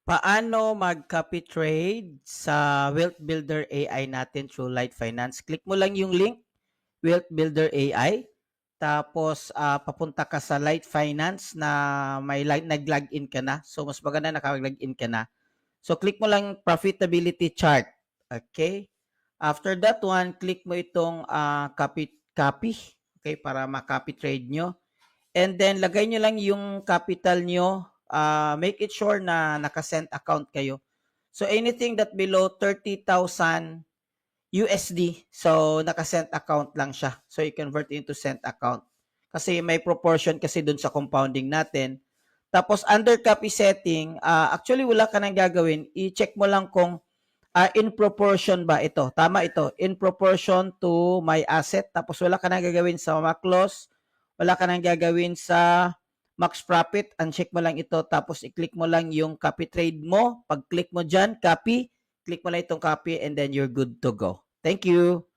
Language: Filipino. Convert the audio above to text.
Paano mag-copy trade sa Wealth Builder AI natin through Light Finance? Click mo lang yung link, Wealth Builder AI. Tapos, papunta ka sa Light Finance na may nag-login ka na. So, mas maganda nakag-login ka na. So, click mo lang profitability chart. Okay? After that one, click mo itong copy. Okay? Para ma-copy trade nyo. And then, lagay nyo lang yung capital nyo. Make it sure na naka-cent account kayo. So, anything that below 30,000 USD, so naka-cent account lang siya. So, you convert into cent account. Kasi may proportion kasi dun sa compounding natin. Tapos, under copy setting, actually, wala ka nang gagawin. I-check mo lang kung in proportion ba ito. Tama ito. In proportion to my asset. Tapos, wala ka nang gagawin sa MAC loss. Wala ka nang gagawin sa max profit. Uncheck mo lang ito. Tapos, i-click mo lang yung copy trade mo. Pag-click mo dyan, copy. Click mo lang itong copy and then you're good to go. Thank you.